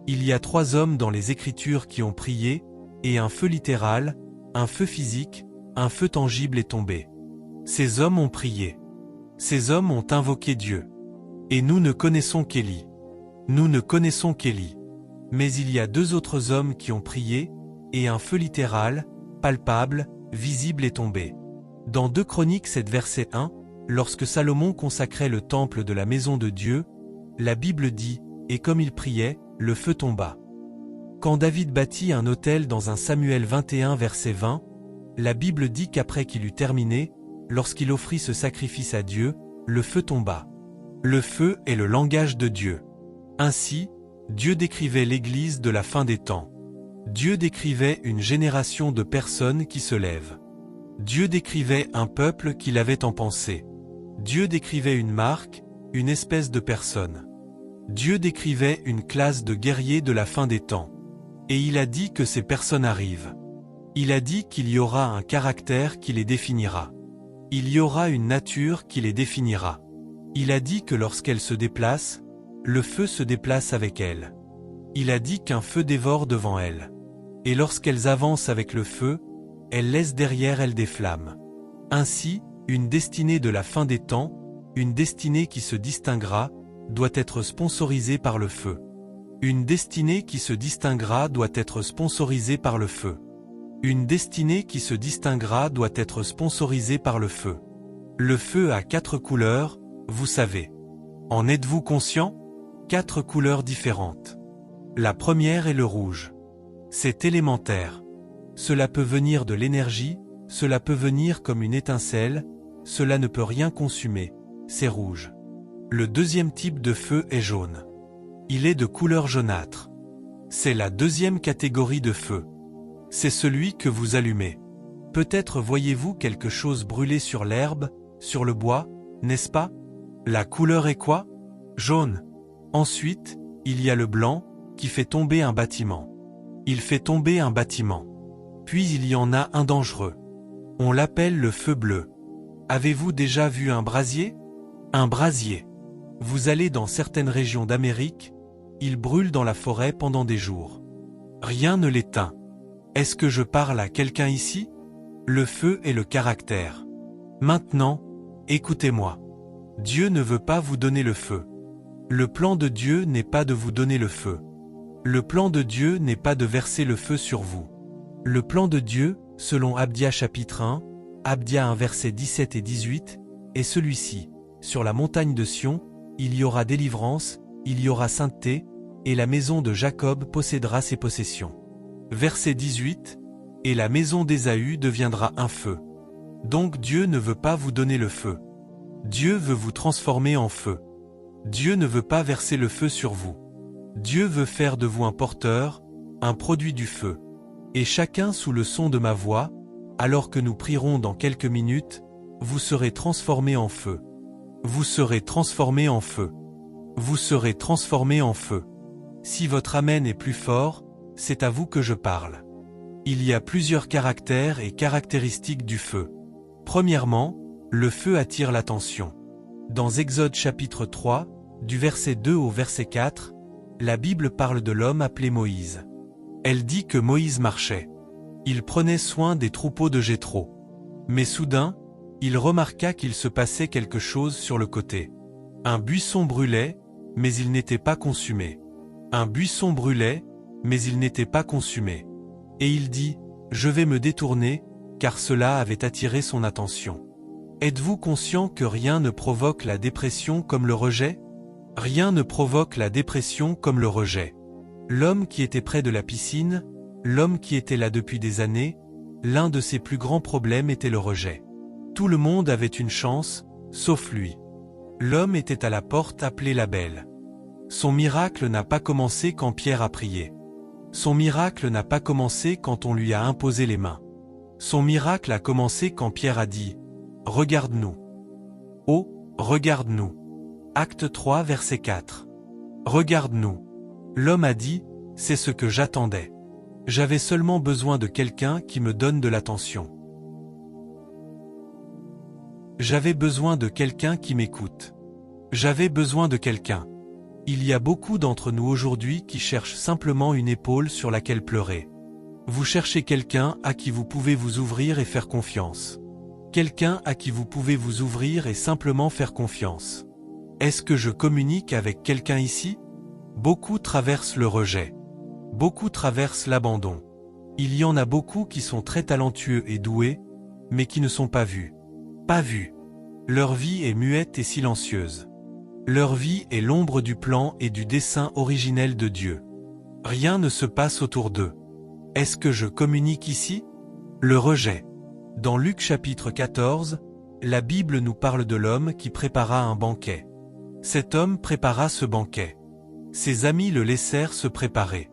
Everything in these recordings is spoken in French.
Il y a 3 hommes dans les Écritures qui ont prié, et un feu littéral, un feu physique, un feu tangible est tombé. Ces hommes ont prié. Ces hommes ont invoqué Dieu. Et nous ne connaissons qu'Élie. Nous ne connaissons qu'Élie. Mais il y a 2 autres hommes qui ont prié, et un feu littéral, palpable, visible est tombé. Dans 2 Chroniques 7 verset 1, lorsque Salomon consacrait le temple de la maison de Dieu, la Bible dit, et comme il priait, le feu tomba. Quand David bâtit un autel dans 1 Samuel 21 verset 20, la Bible dit qu'après qu'il eut terminé, lorsqu'il offrit ce sacrifice à Dieu, le feu tomba. Le feu est le langage de Dieu. Ainsi, Dieu décrivait l'Église de la fin des temps. Dieu décrivait une génération de personnes qui se lèvent. Dieu décrivait un peuple qu'il avait en pensée. Dieu décrivait une marque, une espèce de personne. Dieu décrivait une classe de guerriers de la fin des temps. Et il a dit que ces personnes arrivent. Il a dit qu'il y aura un caractère qui les définira. Il y aura une nature qui les définira. Il a dit que lorsqu'elles se déplacent, le feu se déplace avec elles. Il a dit qu'un feu dévore devant elles. Et lorsqu'elles avancent avec le feu, elles laissent derrière elles des flammes. Ainsi, une destinée de la fin des temps, une destinée qui se distinguera, doit être sponsorisée par le feu. Une destinée qui se distinguera doit être sponsorisée par le feu. Une destinée qui se distinguera doit être sponsorisée par le feu. Le feu a 4 couleurs, vous savez. En êtes-vous conscient? 4 couleurs différentes. La première est le rouge. C'est élémentaire. Cela peut venir de l'énergie, cela peut venir comme une étincelle, cela ne peut rien consumer, c'est rouge. Le deuxième type de feu est jaune. Il est de couleur jaunâtre. C'est la deuxième catégorie de feu. C'est celui que vous allumez. Peut-être voyez-vous quelque chose brûler sur l'herbe, sur le bois, n'est-ce pas? La couleur est quoi? Jaune. Ensuite, il y a le blanc, qui fait tomber un bâtiment. Il fait tomber un bâtiment. Puis il y en a un dangereux. On l'appelle le feu bleu. Avez-vous déjà vu un brasier? Un brasier. Vous allez dans certaines régions d'Amérique, il brûle dans la forêt pendant des jours. Rien ne l'éteint. Est-ce que je parle à quelqu'un ici? Le feu est le caractère. Maintenant, écoutez-moi. Dieu ne veut pas vous donner le feu. Le plan de Dieu n'est pas de vous donner le feu. Le plan de Dieu n'est pas de verser le feu sur vous. Le plan de Dieu, selon Abdia chapitre 1, Abdia 1 versets 17 et 18, est celui-ci. Sur la montagne de Sion, il y aura délivrance, il y aura sainteté, et la maison de Jacob possédera ses possessions. Verset 18, et la maison d'Ésaü deviendra un feu. Donc Dieu ne veut pas vous donner le feu. Dieu veut vous transformer en feu. Dieu ne veut pas verser le feu sur vous. Dieu veut faire de vous un porteur, un produit du feu. Et chacun sous le son de ma voix, alors que nous prierons dans quelques minutes, vous serez transformés en feu. Vous serez transformés en feu. Vous serez transformés en feu. Si votre amen est plus fort, c'est à vous que je parle. Il y a plusieurs caractères et caractéristiques du feu. Premièrement, le feu attire l'attention. Dans Exode chapitre 3, du verset 2 au verset 4, la Bible parle de l'homme appelé Moïse. Elle dit que Moïse marchait. Il prenait soin des troupeaux de Jéthro. Mais soudain, il remarqua qu'il se passait quelque chose sur le côté. Un buisson brûlait, mais il n'était pas consumé. Un buisson brûlait, mais il n'était pas consumé. Et il dit, « Je vais me détourner, car cela avait attiré son attention. » Êtes-vous conscient que rien ne provoque la dépression comme le rejet? Rien ne provoque la dépression comme le rejet. L'homme qui était près de la piscine, l'homme qui était là depuis des années, l'un de ses plus grands problèmes était le rejet. Tout le monde avait une chance, sauf lui. L'homme était à la porte appelé la belle. Son miracle n'a pas commencé quand Pierre a prié. Son miracle n'a pas commencé quand on lui a imposé les mains. Son miracle a commencé quand Pierre a dit « Regarde-nous. » Oh, regarde-nous. Acte 3 verset 4. Regarde-nous. L'homme a dit « C'est ce que j'attendais. J'avais seulement besoin de quelqu'un qui me donne de l'attention. J'avais besoin de quelqu'un qui m'écoute. J'avais besoin de quelqu'un. Il y a beaucoup d'entre nous aujourd'hui qui cherchent simplement une épaule sur laquelle pleurer. Vous cherchez quelqu'un à qui vous pouvez vous ouvrir et faire confiance. Quelqu'un à qui vous pouvez vous ouvrir et simplement faire confiance. Est-ce que je communique avec quelqu'un ici? Beaucoup traversent le rejet. Beaucoup traversent l'abandon. Il y en a beaucoup qui sont très talentueux et doués, mais qui ne sont pas vus. Pas vus. Leur vie est muette et silencieuse. Leur vie est l'ombre du plan et du dessein originel de Dieu. Rien ne se passe autour d'eux. Est-ce que je communique ici? Le rejet. Dans Luc chapitre 14, la Bible nous parle de l'homme qui prépara un banquet. Cet homme prépara ce banquet. Ses amis le laissèrent se préparer.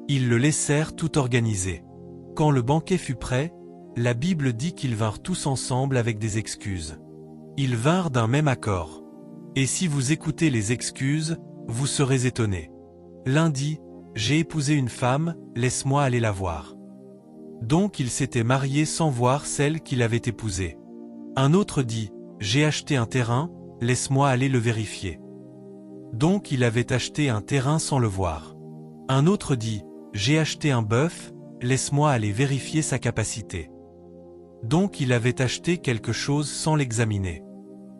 Ils le laissèrent tout organiser. Quand le banquet fut prêt, la Bible dit qu'ils vinrent tous ensemble avec des excuses. Ils vinrent d'un même accord. Et si vous écoutez les excuses, vous serez étonnés. L'un dit, « J'ai épousé une femme, laisse-moi aller la voir. » Donc il s'était marié sans voir celle qu'il avait épousée. Un autre dit, « J'ai acheté un terrain, laisse-moi aller le vérifier. » Donc il avait acheté un terrain sans le voir. Un autre dit, « J'ai acheté un bœuf, laisse-moi aller vérifier sa capacité. » Donc il avait acheté quelque chose sans l'examiner.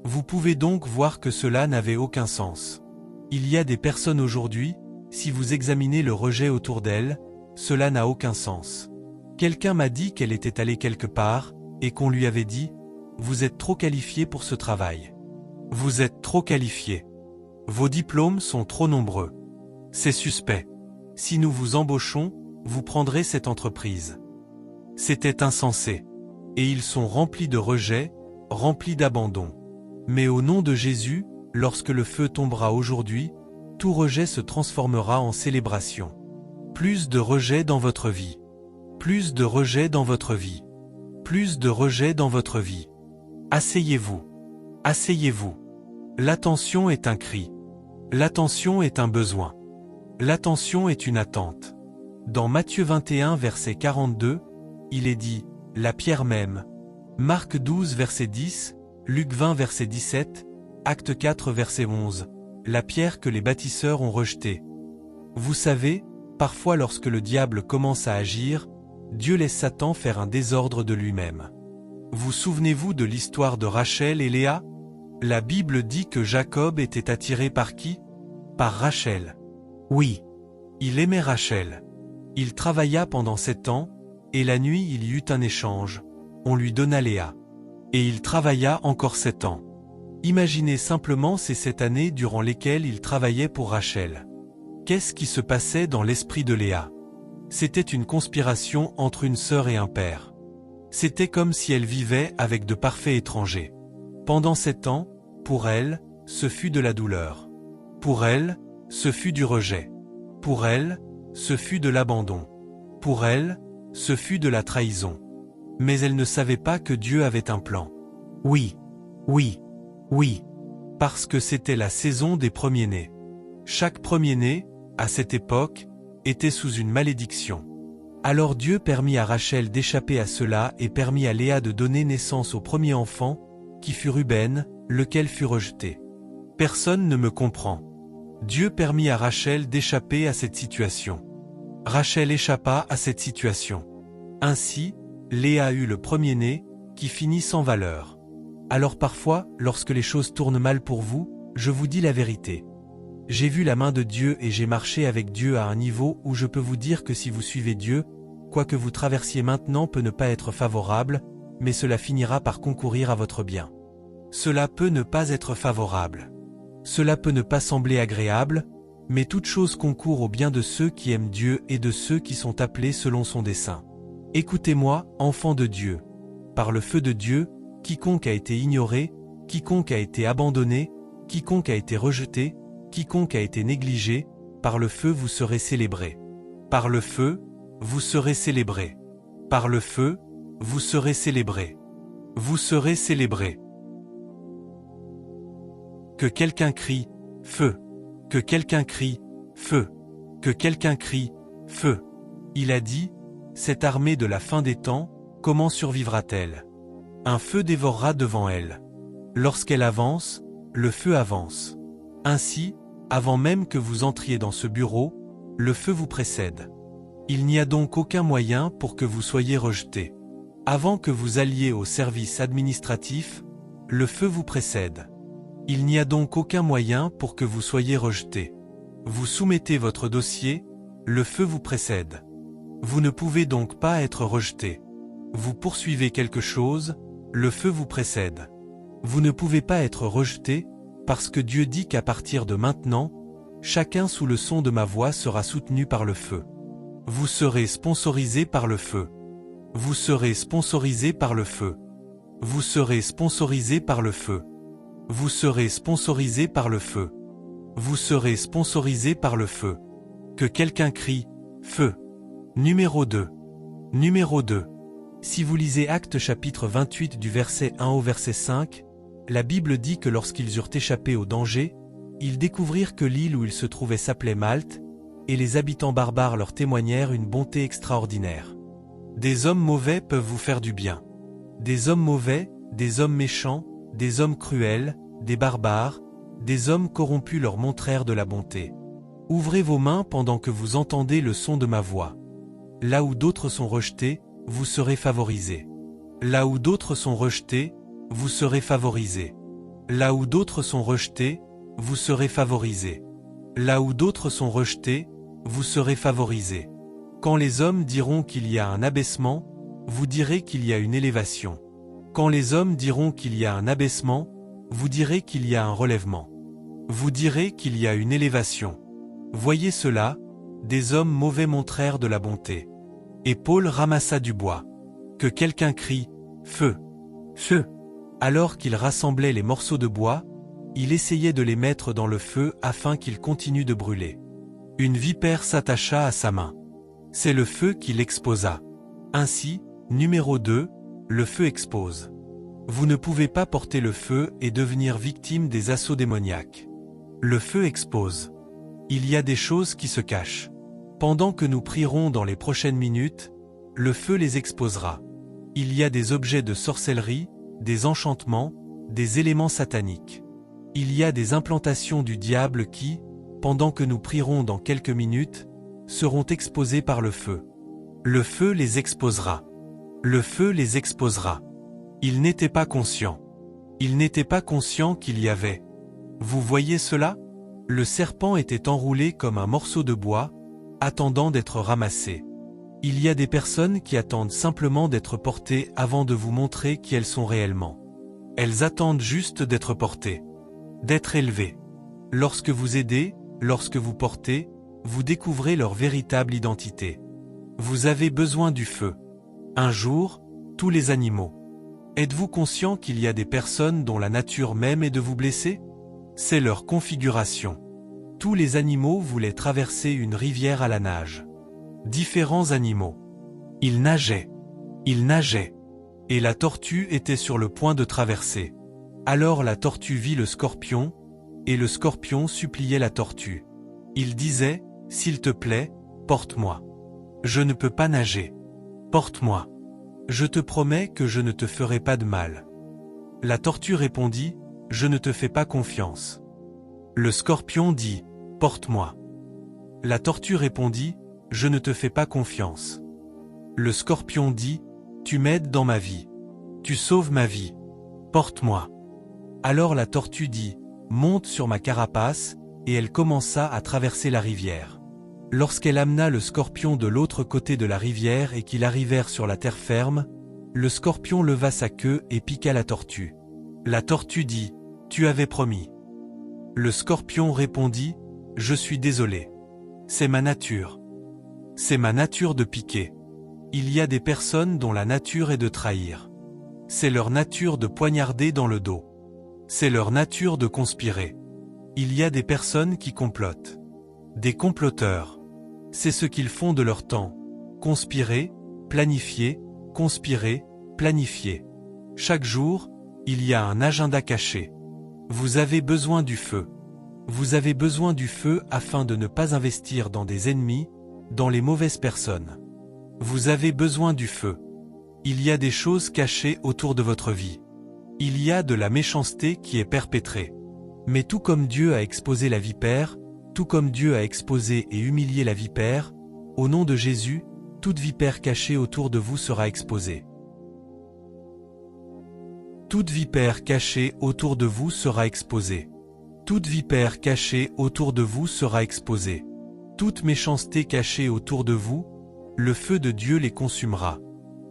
Vous pouvez donc voir que cela n'avait aucun sens. Il y a des personnes aujourd'hui, si vous examinez le rejet autour d'elles, cela n'a aucun sens. Quelqu'un m'a dit qu'elle était allée quelque part, et qu'on lui avait dit, « Vous êtes trop qualifié pour ce travail. Vous êtes trop qualifié. Vos diplômes sont trop nombreux. C'est suspect. Si nous vous embauchons, vous prendrez cette entreprise. » C'était insensé. Et ils sont remplis de rejet, remplis d'abandon. Mais au nom de Jésus, lorsque le feu tombera aujourd'hui, tout rejet se transformera en célébration. Plus de rejet dans votre vie. Plus de rejet dans votre vie. Plus de rejet dans votre vie. Asseyez-vous. Asseyez-vous. L'attention est un cri. L'attention est un besoin. L'attention est une attente. Dans Matthieu 21 verset 42, il est dit, « La pierre même ». Marc 12 verset 10, Luc 20 verset 17, Acte 4 verset 11, « La pierre que les bâtisseurs ont rejetée ». Vous savez, parfois lorsque le diable commence à agir, Dieu laisse Satan faire un désordre de lui-même. Vous souvenez-vous de l'histoire de Rachel et Léa? La Bible dit que Jacob était attiré par qui? Par Rachel. Oui, il aimait Rachel. Il travailla pendant 7 ans, et la nuit il y eut un échange, on lui donna Léa. Et il travailla encore 7 ans. Imaginez simplement ces 7 années durant lesquelles il travaillait pour Rachel. Qu'est-ce qui se passait dans l'esprit de Léa? C'était une conspiration entre une sœur et un père. C'était comme si elle vivait avec de parfaits étrangers. Pendant 7 ans, pour elle, ce fut de la douleur. Pour elle, ce fut du rejet. Pour elle, ce fut de l'abandon. Pour elle, ce fut de la trahison. Mais elle ne savait pas que Dieu avait un plan. Oui, oui, oui, parce que c'était la saison des premiers-nés. Chaque premier-né, à cette époque, était sous une malédiction. Alors Dieu permit à Rachel d'échapper à cela et permit à Léa de donner naissance au premier enfant, qui fut Ruben, lequel fut rejeté. Personne ne me comprend. Dieu permit à Rachel d'échapper à cette situation. Rachel échappa à cette situation. Ainsi, Léa eut le premier-né, qui finit sans valeur. Alors parfois, lorsque les choses tournent mal pour vous, je vous dis la vérité. J'ai vu la main de Dieu et j'ai marché avec Dieu à un niveau où je peux vous dire que si vous suivez Dieu, quoi que vous traversiez maintenant peut ne pas être favorable, mais cela finira par concourir à votre bien. Cela peut ne pas être favorable. Cela peut ne pas sembler agréable, mais toute chose concourt au bien de ceux qui aiment Dieu et de ceux qui sont appelés selon son dessein. Écoutez-moi, enfants de Dieu. Par le feu de Dieu, quiconque a été ignoré, quiconque a été abandonné, quiconque a été rejeté, quiconque a été négligé, par le feu vous serez célébrés. Par le feu, vous serez célébrés. Par le feu, vous serez célébrés. Vous serez célébrés. Que quelqu'un crie « Feu !» Que quelqu'un crie « Feu !» Que quelqu'un crie « Feu !» Il a dit « Cette armée de la fin des temps, comment survivra-t-elle? Un feu dévorera devant elle. Lorsqu'elle avance, le feu avance. Ainsi, Avant même que vous entriez dans ce bureau, le feu vous précède. Il n'y a donc aucun moyen pour que vous soyez rejeté. Avant que vous alliez au service administratif, le feu vous précède. Il n'y a donc aucun moyen pour que vous soyez rejeté. Vous soumettez votre dossier, le feu vous précède. Vous ne pouvez donc pas être rejeté. Vous poursuivez quelque chose, le feu vous précède. Vous ne pouvez pas être rejeté, parce que Dieu dit qu'à partir de maintenant, chacun sous le son de ma voix sera soutenu par le feu. Vous serez sponsorisé par le feu. Vous serez sponsorisé par le feu. Vous serez sponsorisé par le feu. Vous serez sponsorisé par le feu. Vous serez sponsorisé par le feu. Que quelqu'un crie « Feu ». Numéro 2. Numéro 2. Si vous lisez Actes chapitre 28 du verset 1 au verset 5, la Bible dit que lorsqu'ils eurent échappé au danger, ils découvrirent que l'île où ils se trouvaient s'appelait Malte, et les habitants barbares leur témoignèrent une bonté extraordinaire. Des hommes mauvais peuvent vous faire du bien. Des hommes mauvais, des hommes méchants, des hommes cruels, des barbares, des hommes corrompus leur montrèrent de la bonté. Ouvrez vos mains pendant que vous entendez le son de ma voix. Là où d'autres sont rejetés, vous serez favorisés. Là où d'autres sont rejetés, vous serez favorisés. Là où d'autres sont rejetés, vous serez favorisés. Là où d'autres sont rejetés, vous serez favorisés. Quand les hommes diront qu'il y a un abaissement, vous direz qu'il y a une élévation. Quand les hommes diront qu'il y a un abaissement, vous direz qu'il y a un relèvement. Vous direz qu'il y a une élévation. Voyez cela, des hommes mauvais montrèrent de la bonté. Et Paul ramassa du bois. Que quelqu'un crie « Feu ! Feu !» Alors qu'il rassemblait les morceaux de bois, il essayait de les mettre dans le feu afin qu'ils continuent de brûler. Une vipère s'attacha à sa main. C'est le feu qui l'exposa. Ainsi, numéro 2, le feu expose. Vous ne pouvez pas porter le feu et devenir victime des assauts démoniaques. Le feu expose. Il y a des choses qui se cachent. Pendant que nous prierons dans les prochaines minutes, le feu les exposera. Il y a des objets de sorcellerie, des enchantements, des éléments sataniques. Il y a des implantations du diable qui, pendant que nous prierons dans quelques minutes, seront exposées par le feu. Le feu les exposera. Le feu les exposera. Ils n'étaient pas conscients. Ils n'étaient pas conscients qu'il y avait. Vous voyez cela? Le serpent était enroulé comme un morceau de bois, attendant d'être ramassé. Il y a des personnes qui attendent simplement d'être portées avant de vous montrer qui elles sont réellement. Elles attendent juste d'être portées, d'être élevées. Lorsque vous aidez, lorsque vous portez, vous découvrez leur véritable identité. Vous avez besoin du feu. Un jour, tous les animaux. Êtes-vous conscient qu'il y a des personnes dont la nature même est de vous blesser? C'est leur configuration. Tous les animaux voulaient traverser une rivière à la nage. Différents animaux. Ils nageaient. Ils nageaient. Et la tortue était sur le point de traverser. Alors la tortue vit le scorpion, et le scorpion suppliait la tortue. Il disait, « S'il te plaît, porte-moi. Je ne peux pas nager. Porte-moi. Je te promets que je ne te ferai pas de mal. » La tortue répondit, « Je ne te fais pas confiance. » Le scorpion dit, « Porte-moi. » La tortue répondit, « Je ne te fais pas confiance. » Le scorpion dit, « Tu m'aides dans ma vie. Tu sauves ma vie. Porte-moi. » Alors la tortue dit, « Monte sur ma carapace » et elle commença à traverser la rivière. Lorsqu'elle amena le scorpion de l'autre côté de la rivière et qu'ils arrivèrent sur la terre ferme, le scorpion leva sa queue et piqua la tortue. La tortue dit, « Tu avais promis. » Le scorpion répondit, « Je suis désolé. C'est ma nature. C'est ma nature de piquer. Il y a des personnes dont la nature est de trahir. C'est leur nature de poignarder dans le dos. C'est leur nature de conspirer. Il y a des personnes qui complotent. Des comploteurs. C'est ce qu'ils font de leur temps. Conspirer, planifier, conspirer, planifier. Chaque jour, il y a un agenda caché. Vous avez besoin du feu. Vous avez besoin du feu afin de ne pas investir dans des ennemis, dans les mauvaises personnes. Vous avez besoin du feu. Il y a des choses cachées autour de votre vie. Il y a de la méchanceté qui est perpétrée. Mais tout comme Dieu a exposé la vipère, tout comme Dieu a exposé et humilié la vipère, au nom de Jésus, toute vipère cachée autour de vous sera exposée. Toute vipère cachée autour de vous sera exposée. Toute vipère cachée autour de vous sera exposée. Toute méchanceté cachée autour de vous, le feu de Dieu les consumera.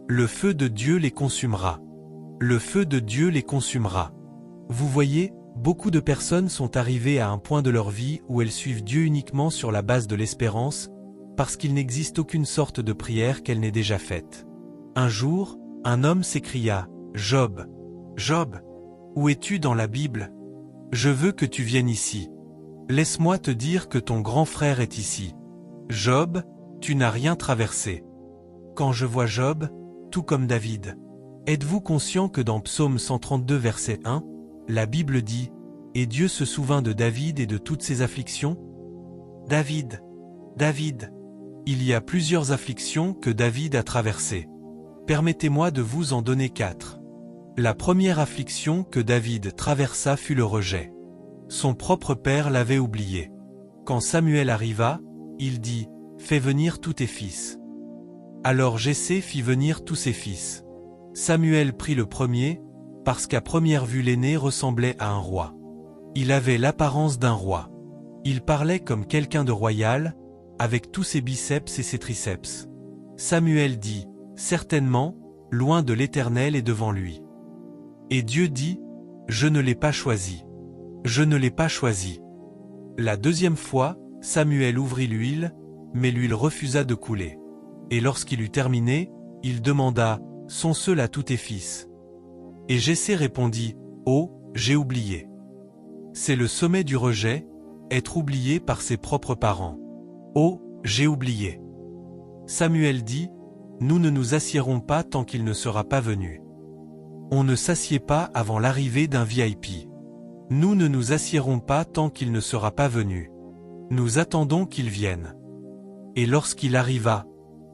Le feu de Dieu les consumera. Le feu de Dieu les consumera. Vous voyez, beaucoup de personnes sont arrivées à un point de leur vie où elles suivent Dieu uniquement sur la base de l'espérance, parce qu'il n'existe aucune sorte de prière qu'elle n'ait déjà faite. Un jour, un homme s'écria, « Job, Job, où es-tu dans la Bible? Je veux que tu viennes ici. Laisse-moi te dire que ton grand frère est ici. Job, tu n'as rien traversé. Quand je vois Job, tout comme David. Êtes-vous conscient que dans Psaume 132 verset 1, la Bible dit « Et Dieu se souvint de David et de toutes ses afflictions » David, David. Il y a plusieurs afflictions que David a traversées. Permettez-moi de vous en donner 4. La première affliction que David traversa fut le rejet. Son propre père l'avait oublié. Quand Samuel arriva, il dit « Fais venir tous tes fils. » Alors Jessé fit venir tous ses fils. Samuel prit le premier, parce qu'à première vue l'aîné ressemblait à un roi. Il avait l'apparence d'un roi. Il parlait comme quelqu'un de royal, avec tous ses biceps et ses triceps. Samuel dit « Certainement, loin de l'Éternel et devant lui. » Et Dieu dit « Je ne l'ai pas choisi. Je ne l'ai pas choisi. » La deuxième fois, Samuel ouvrit l'huile, mais l'huile refusa de couler. Et lorsqu'il eut terminé, il demanda « Sont ceux-là tous tes fils ?» Et Jessé répondit « Oh, j'ai oublié. » C'est le sommet du rejet, être oublié par ses propres parents. « Oh, j'ai oublié. » Samuel dit « Nous ne nous assiérons pas tant qu'il ne sera pas venu. » On ne s'assied pas avant l'arrivée d'un VIP. Nous ne nous assiérons pas tant qu'il ne sera pas venu. Nous attendons qu'il vienne. Et lorsqu'il arriva,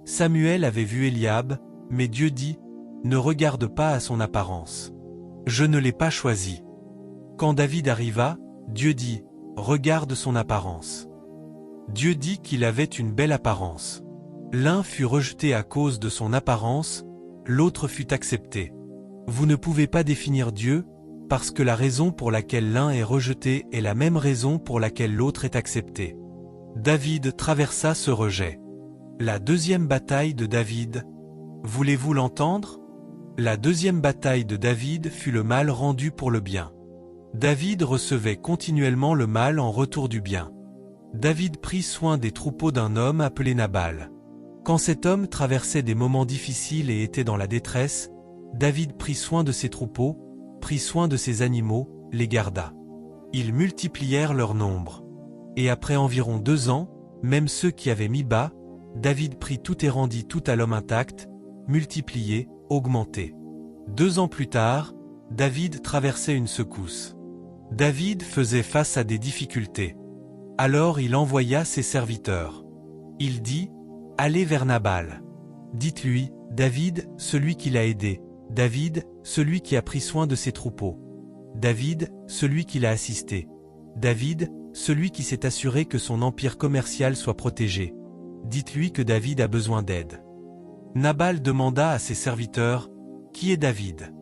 Samuel avait vu Eliab, mais Dieu dit, ne regarde pas à son apparence. Je ne l'ai pas choisi. Quand David arriva, Dieu dit, regarde son apparence. Dieu dit qu'il avait une belle apparence. L'un fut rejeté à cause de son apparence, l'autre fut accepté. Vous ne pouvez pas définir Dieu, parce que la raison pour laquelle l'un est rejeté est la même raison pour laquelle l'autre est accepté. David traversa ce rejet. La deuxième bataille de David. Voulez-vous l'entendre? La deuxième bataille de David fut le mal rendu pour le bien. David recevait continuellement le mal en retour du bien. David prit soin des troupeaux d'un homme appelé Nabal. Quand cet homme traversait des moments difficiles et était dans la détresse, David prit soin de ses troupeaux, prit soin de ses animaux, les garda. Ils multiplièrent leur nombre. Et après environ 2 ans, même ceux qui avaient mis bas, David prit tout et rendit tout à l'homme intact, multiplié, augmenté. 2 ans plus tard, David traversait une secousse. David faisait face à des difficultés. Alors il envoya ses serviteurs. Il dit, « Allez vers Nabal. Dites-lui, David, celui qui l'a aidé. David, celui qui a pris soin de ses troupeaux. David, celui qui l'a assisté. David, celui qui s'est assuré que son empire commercial soit protégé. Dites-lui que David a besoin d'aide. » Nabal demanda à ses serviteurs, « Qui est David ?